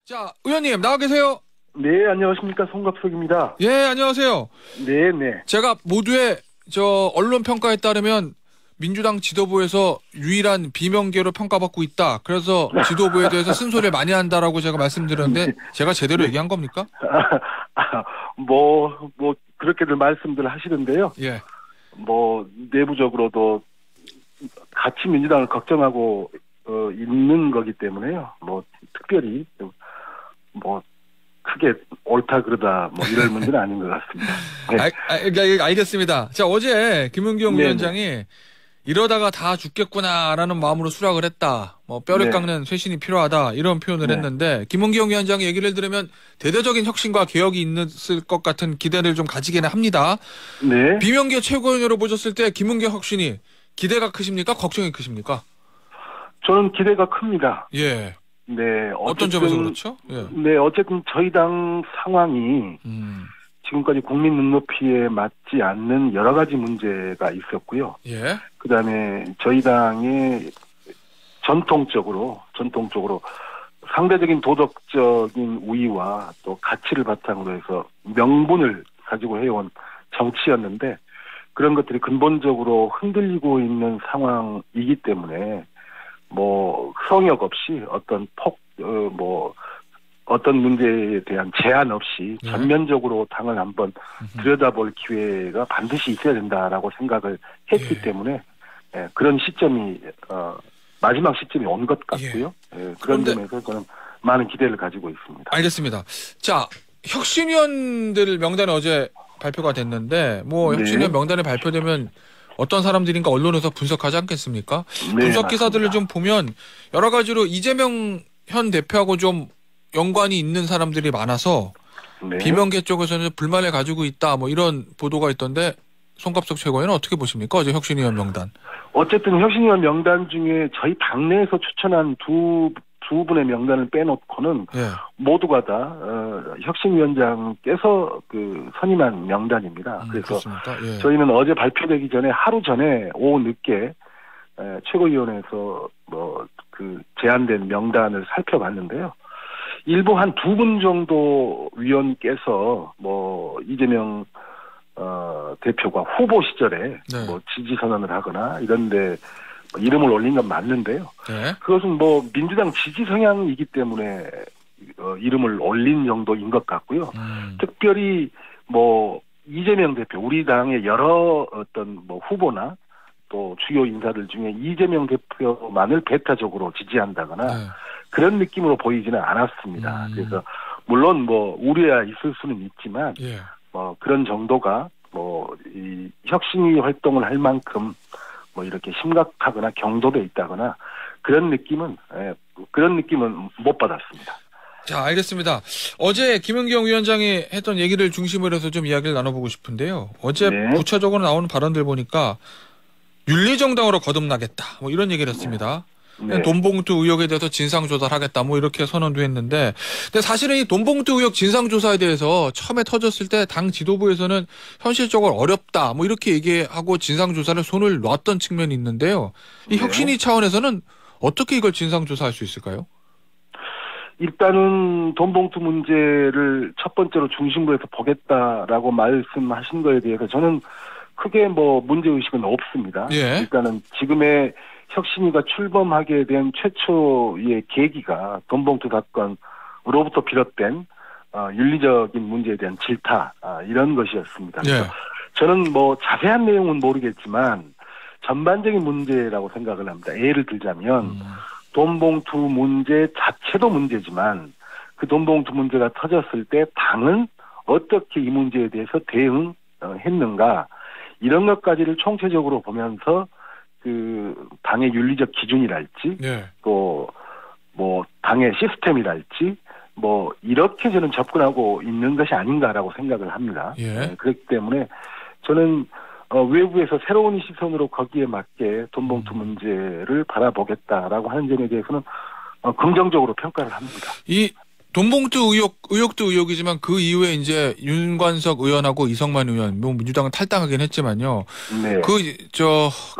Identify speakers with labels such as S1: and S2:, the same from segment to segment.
S1: 자, 의원님 나와 계세요?
S2: 네, 안녕하십니까. 송갑석입니다.
S1: 예, 안녕하세요.
S2: 네, 네.
S1: 제가 모두의 언론 평가에 따르면 민주당 지도부에서 유일한 비명계로 평가받고 있다. 그래서 지도부에 대해서 쓴소리를 많이 한다라고 제가 말씀드렸는데 제가 제대로 얘기한 겁니까?
S2: 그렇게들 말씀들 하시던데요.
S1: 예.
S2: 내부적으로도 같이 민주당을 걱정하고 있는 거기 때문에요. 특별히 크게 옳다 그러다 이럴 문제는 아닌 것 같습니다.
S1: 네. 알겠습니다. 자, 어제 김은경
S2: 네네.
S1: 위원장이 이러다가 다 죽겠구나라는 마음으로 수락을 했다. 뼈를
S2: 네.
S1: 깎는 쇄신이 필요하다. 이런 표현을
S2: 네.
S1: 했는데 김은경 위원장의 얘기를 들으면 대대적인 혁신과 개혁이 있을 것 같은 기대를 좀 가지기는 합니다.
S2: 네.
S1: 비명계 최고위원으로 보셨을 때 김은경 혁신이 기대가 크십니까? 걱정이 크십니까?
S2: 저는 기대가 큽니다.
S1: 예.
S2: 네.
S1: 어떤 점에서 그렇죠? 예.
S2: 네, 어쨌든 저희 당 상황이 지금까지 국민 눈높이에 맞지 않는 여러 가지 문제가 있었고요.
S1: 예.
S2: 그다음에 저희 당의 전통적으로 상대적인 도덕적인 우위와 또 가치를 바탕으로 해서 명분을 가지고 해온 정치였는데 그런 것들이 근본적으로 흔들리고 있는 상황이기 때문에 성역 없이 어떤 문제에 대한 제한 없이 전면적으로 당을 한번 들여다볼 기회가 반드시 있어야 된다라고 생각을 했기 때문에 그런 시점이 마지막 시점이 온 것 같고요. 그런 점에서 저는 많은 기대를 가지고 있습니다.
S1: 알겠습니다. 자, 혁신위원들 명단이 어제 발표가 됐는데 혁신위원 명단이 발표되면 어떤 사람들인가 언론에서 분석하지 않겠습니까?
S2: 네,
S1: 분석 기사들을
S2: 맞습니다.
S1: 좀 보면 여러 가지로 이재명 현 대표하고 좀 연관이 있는 사람들이 많아서
S2: 네.
S1: 비명계 쪽에서는 불만을 가지고 있다 이런 보도가 있던데 송갑석 최고위원은 어떻게 보십니까? 어제 혁신위원 명단.
S2: 어쨌든 혁신위원 명단 중에 저희 당내에서 추천한 두 분의 명단을 빼놓고는 모두가 다 혁신위원장께서 선임한 명단입니다. 그래서 저희는 어제 발표되기 전에 하루 전에 오후 늦게 최고위원회에서 제안된 명단을 살펴봤는데요. 일부 한 두 분 정도 위원께서 이재명 대표가 후보 시절에 지지 선언을 하거나 이런데 이름을 올린 건 맞는데요. 그것은 민주당 지지 성향이기 때문에 이름을 올린 정도인 것 같고요. 특별히 이재명 대표, 우리 당의 여러 후보나 또 주요 인사들 중에 이재명 대표만을 배타적으로 지지한다거나 그런 느낌으로 보이지는 않았습니다. 그래서 물론 우려야 있을 수는 있지만 그런 정도가 이 혁신위 활동을 할 만큼 이렇게 심각하거나 경도돼 있다거나 그런 느낌은 못 받았습니다.
S1: 자, 알겠습니다. 어제 김은경 위원장이 했던 얘기를 중심으로 해서 좀 이야기를 나눠보고 싶은데요. 어제 구체적으로 나오는 발언들 보니까 윤리정당으로 거듭나겠다 이런 얘기를 했습니다. 돈봉투 의혹에 대해서 진상조사를 하겠다 이렇게 선언도 했는데 근데 사실은 이 돈봉투 의혹 진상조사에 대해서 처음에 터졌을 때 당 지도부에서는 현실적으로 어렵다 이렇게 얘기하고 진상조사를 손을 놨던 측면이 있는데요. 이 혁신위 차원에서는 어떻게 이걸 진상조사할 수 있을까요?
S2: 일단은 돈봉투 문제를 첫 번째로 중심으로 해서 보겠다라고 말씀하신 거에 대해서 저는 크게 문제의식은 없습니다. 일단은 지금의 혁신위가 출범하게 된 최초의 계기가 돈봉투 사건으로부터 비롯된 윤리적인 문제에 대한 질타 이런 것이었습니다. 그래서 저는 자세한 내용은 모르겠지만 전반적인 문제라고 생각을 합니다. 예를 들자면 돈봉투 문제 자체도 문제지만 그 돈봉투 문제가 터졌을 때 당은 어떻게 이 문제에 대해서 대응했는가 이런 것까지를 총체적으로 보면서 당의 윤리적 기준이랄지 또 당의 시스템이랄지 이렇게 저는 접근하고 있는 것이 아닌가라고 생각을 합니다. 그렇기 때문에 저는 외부에서 새로운 시선으로 거기에 맞게 돈봉투 문제를 바라보겠다라고 하는 점에 대해서는 긍정적으로 평가를 합니다.
S1: 이 돈봉투 의혹도 의혹이지만 그 이후에 이제 윤관석 의원하고 이성만 의원, 민주당은 탈당하긴 했지만요.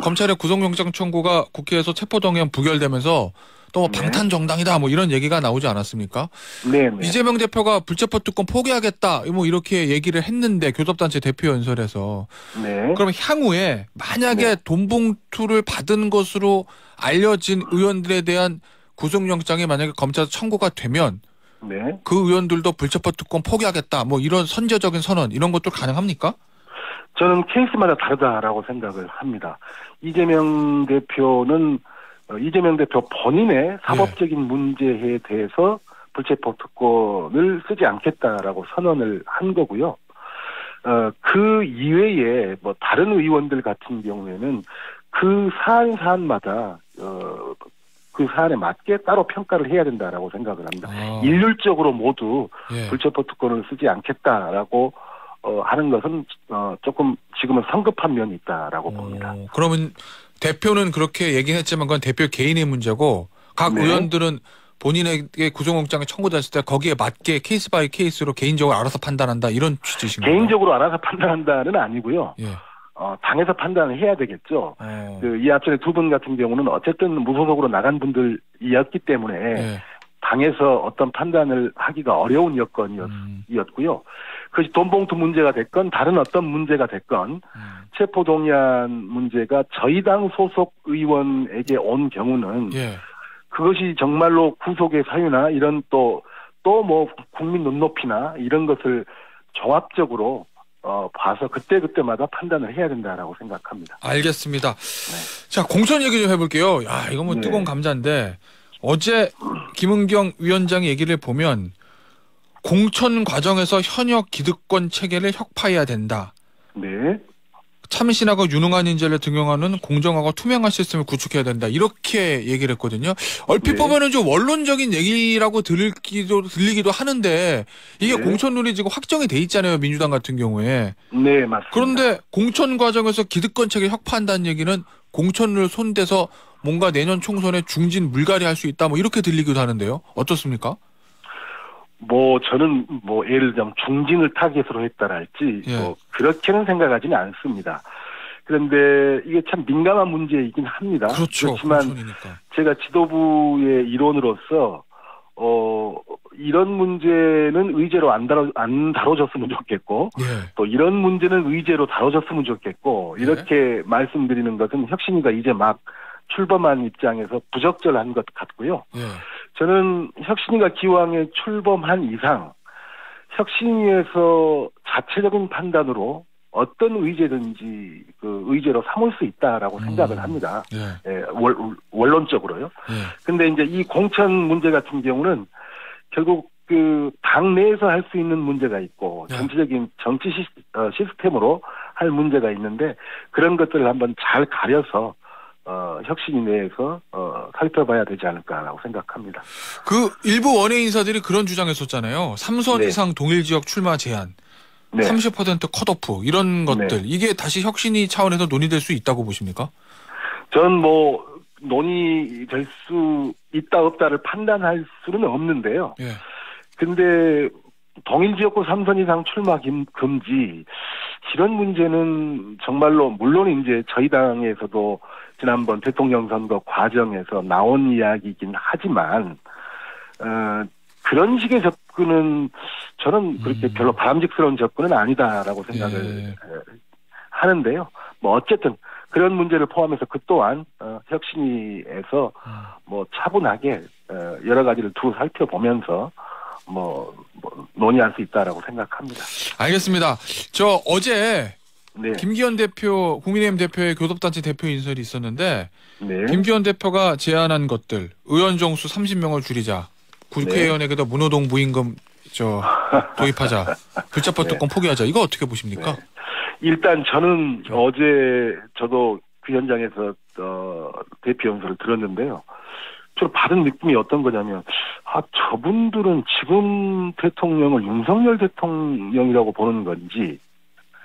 S1: 검찰의 구속영장 청구가 국회에서 체포동의안 부결되면서 또 방탄 정당이다 뭐 이런 얘기가 나오지 않았습니까?
S2: 네.
S1: 이재명 대표가 불체포 특권 포기하겠다 뭐 이렇게 얘기를 했는데 교섭단체 대표 연설에서 그럼 향후에 만약에 돈봉투를 받은 것으로 알려진 의원들에 대한 구속영장이 만약에 검찰 청구가 되면 그 의원들도 불체포 특권 포기하겠다 뭐 이런 선제적인 선언 이런 것도 가능합니까?
S2: 저는 케이스마다 다르다라고 생각을 합니다. 이재명 대표 본인의 사법적인 문제에 대해서 불체포 특권을 쓰지 않겠다라고 선언을 한 거고요. 그 이외에 뭐 다른 의원들 같은 경우에는 그 사안마다 그 사안에 맞게 따로 평가를 해야 된다라고 생각을 합니다. 일률적으로 모두 불체포 특권을 쓰지 않겠다라고 하는 것은 조금 지금은 성급한 면이 있다라고 봅니다.
S1: 그러면 대표는 그렇게 얘기했지만 그건 대표 개인의 문제고 각 의원들은 본인에게 구속영장이 청구됐을 때 거기에 맞게 케이스 바이 케이스로 개인적으로 알아서 판단한다 이런 취지신가요?
S2: 개인적으로 알아서 판단한다는 아니고요. 당에서 판단을 해야 되겠죠. 이 앞전에 두 분 같은 경우는 어쨌든 무소속으로 나간 분들이었기 때문에 당에서 어떤 판단을 하기가 어려운 여건이었고요. 그것이 돈봉투 문제가 됐건 다른 어떤 문제가 됐건 체포동의안 문제가 저희 당 소속 의원에게 온 경우는 그것이 정말로 구속의 사유나 이런 또 뭐 국민 눈높이나 이런 것을 종합적으로 봐서 그때마다 판단을 해야 된다라고 생각합니다.
S1: 알겠습니다. 자, 공천 얘기 좀 해볼게요. 야, 이거 뭐 뜨거운 감자인데 어제 김은경 위원장 얘기를 보면 공천 과정에서 현역 기득권 체계를 혁파해야 된다. 참신하고 유능한 인재를 등용하는 공정하고 투명한 시스템을 구축해야 된다. 이렇게 얘기를 했거든요. 얼핏 보면은 좀 원론적인 얘기라고 들리기도 하는데 이게 공천룰이 지금 확정이 돼 있잖아요. 민주당 같은 경우에.
S2: 네, 맞습니다.
S1: 그런데 공천 과정에서 기득권 체계를 혁파한다는 얘기는 공천을 손대서 뭔가 내년 총선에 중진 물갈이 할 수 있다. 뭐 이렇게 들리기도 하는데요. 어떻습니까?
S2: 저는 예를 들면 중진을 타겟으로 했다랄지 그렇게는 생각하지는 않습니다. 그런데 이게 참 민감한 문제이긴 합니다. 그렇지만
S1: 공천이니까.
S2: 제가 지도부의 일원으로서 이런 문제는 의제로 안 다뤄졌으면 좋겠고 또 이런 문제는 의제로 다뤄졌으면 좋겠고 이렇게 말씀드리는 것은 혁신위가 이제 막 출범한 입장에서 부적절한 것 같고요. 저는 혁신위가 기왕에 출범한 이상 혁신위에서 자체적인 판단으로 어떤 의제든지 그 의제로 삼을 수 있다라고 생각을 합니다. 원론적으로요. 근데 이제 이 공천 문제 같은 경우는 결국 그 당 내에서 할 수 있는 문제가 있고 전체적인 정치 시스템으로 할 문제가 있는데 그런 것들을 한번 잘 가려서 혁신위 내에서 살펴봐야 되지 않을까라고 생각합니다.
S1: 그 일부 원외 인사들이 그런 주장했었잖아요. 3선 이상 동일 지역 출마 제한, 30% 컷오프 이런 것들 이게 다시 혁신위 차원에서 논의될 수 있다고 보십니까?
S2: 저는 논의될 수 있다 없다를 판단할 수는 없는데요. 근데 동일 지역구 3선 이상 출마 금지 이런 문제는 정말로 물론 이제 저희 당에서도 지난번 대통령 선거 과정에서 나온 이야기이긴 하지만 그런 식의 접근은 저는 그렇게 별로 바람직스러운 접근은 아니다라고 생각을 하는데요. 어쨌든 그런 문제를 포함해서 그 또한 혁신위에서 차분하게 여러 가지를 두루 살펴보면서 논의할 수 있다라고 생각합니다.
S1: 알겠습니다. 저 어제 김기현 대표, 국민의힘 대표의 교섭단체 대표 인설이 있었는데 김기현 대표가 제안한 것들 의원 정수 30명을 줄이자, 국회의원에게도 문호동 부임금 도입하자, 불체포 특권 포기하자. 이거 어떻게 보십니까?
S2: 일단 저는 어제 저도 그 현장에서 대표 연설을 들었는데요. 주로 받은 느낌이 어떤 거냐면 저분들은 지금 대통령을 윤석열 대통령이라고 보는 건지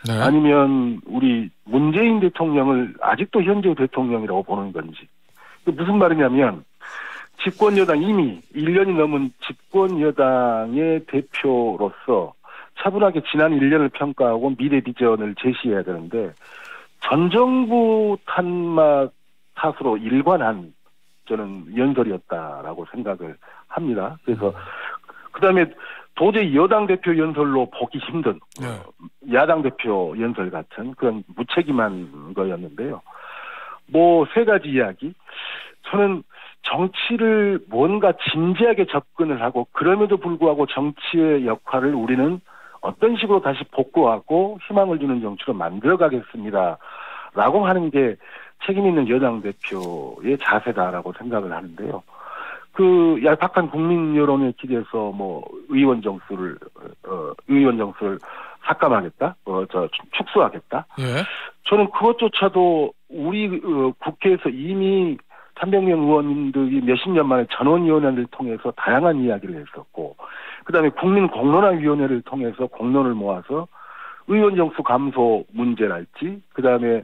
S2: 아니면 우리 문재인 대통령을 아직도 현재 대통령이라고 보는 건지. 무슨 말이냐면 집권여당 이미 1년이 넘은 집권여당의 대표로서 차분하게 지난 1년을 평가하고 미래 비전을 제시해야 되는데 전 정부 탓으로 일관한 저는 연설이었다라고 생각을 합니다. 그래서 그다음에 도저히 여당 대표 연설로 보기 힘든 야당 대표 연설 같은 그런 무책임한 거였는데요. 뭐 세 가지 이야기. 저는 정치를 뭔가 진지하게 접근을 하고 그럼에도 불구하고 정치의 역할을 우리는 어떤 식으로 다시 복구하고 희망을 주는 정치로 만들어가겠습니다. 라고 하는 게 책임 있는 여당 대표의 자세다라고 생각을 하는데요. 그 얄팍한 국민 여론에 기대서 뭐 의원 정수를 삭감하겠다, 축소하겠다.
S1: 예. 저는
S2: 그것조차도 우리 국회에서 이미 300명 의원님들이 몇십 년 만에 전원위원회를 통해서 다양한 이야기를 했었고, 그 다음에 국민공론화위원회를 통해서 공론을 모아서 의원 정수 감소 문제랄지, 그 다음에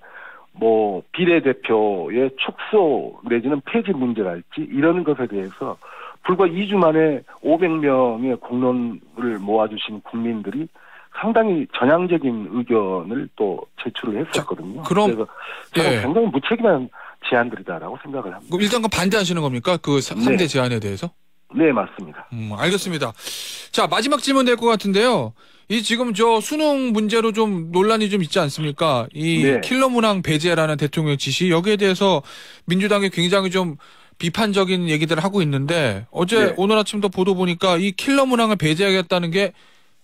S2: 뭐 비례대표의 축소 내지는 폐지 문제랄지 이런 것에 대해서 불과 2주 만에 500명의 공론을 모아주신 국민들이 상당히 전향적인 의견을 또 제출을 했었거든요.
S1: 그럼
S2: 그래서 굉장히 무책임한 제안들이다라고 생각을 합니다.
S1: 그럼 일단 반대하시는 겁니까? 그 3대 제안에 대해서?
S2: 네, 맞습니다.
S1: 알겠습니다. 자, 마지막 질문 될 것 같은데요. 이 지금 저 수능 문제로 좀 논란이 좀 있지 않습니까? 이 킬러 문항 배제라는 대통령 지시, 여기에 대해서 민주당이 굉장히 좀 비판적인 얘기들을 하고 있는데, 어제 오늘 아침도 보도 보니까 이 킬러 문항을 배제하겠다는 게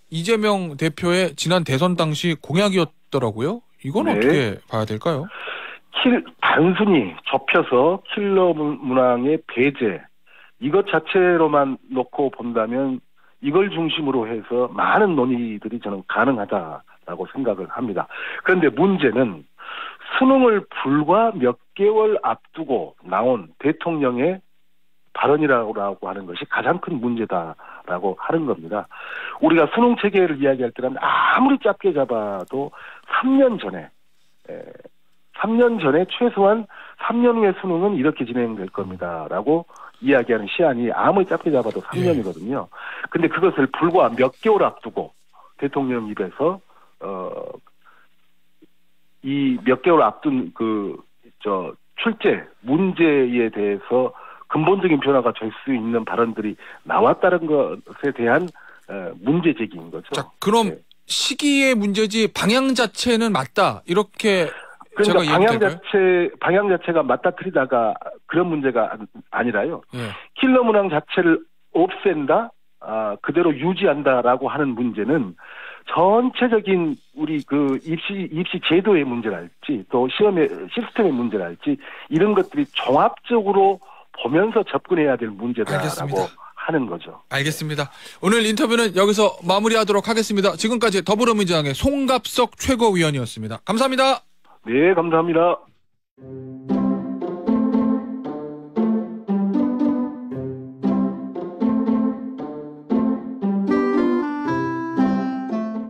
S1: 이재명 대표의 지난 대선 당시 공약이었더라고요. 이건 어떻게 봐야 될까요?
S2: 단순히 좁혀서 킬러 문항의 배제, 이것 자체로만 놓고 본다면 이걸 중심으로 해서 많은 논의들이 저는 가능하다라고 생각을 합니다. 그런데 문제는 수능을 불과 몇 개월 앞두고 나온 대통령의 발언이라고 하는 것이 가장 큰 문제다라고 하는 겁니다. 우리가 수능 체계를 이야기할 때는 아무리 짧게 잡아도 3년 전에 최소한 3년 후에 수능은 이렇게 진행될 겁니다라고 이야기하는 시한이 아무리 짧게 잡아도 3년이거든요. 근데 그것을 불과 몇 개월 앞두고 대통령 입에서 이 몇 개월 앞둔 출제 문제에 대해서 근본적인 변화가 될 수 있는 발언들이 나왔다는 것에 대한 문제 제기인 거죠.
S1: 자, 그럼 시기의 문제지 방향 자체는 맞다, 이렇게
S2: 그러니까 방향 자체가 맞닥뜨리다가 그런 문제가 아니라요. 킬러 문항 자체를 없앤다, 그대로 유지한다라고 하는 문제는 전체적인 우리 그 입시 제도의 문제랄지 또 시험의 시스템의 문제랄지 이런 것들이 종합적으로 보면서 접근해야 될 문제다라고 하는 거죠.
S1: 알겠습니다. 오늘 인터뷰는 여기서 마무리하도록 하겠습니다. 지금까지 더불어민주당의 송갑석 최고위원이었습니다. 감사합니다.
S2: 네, 감사합니다.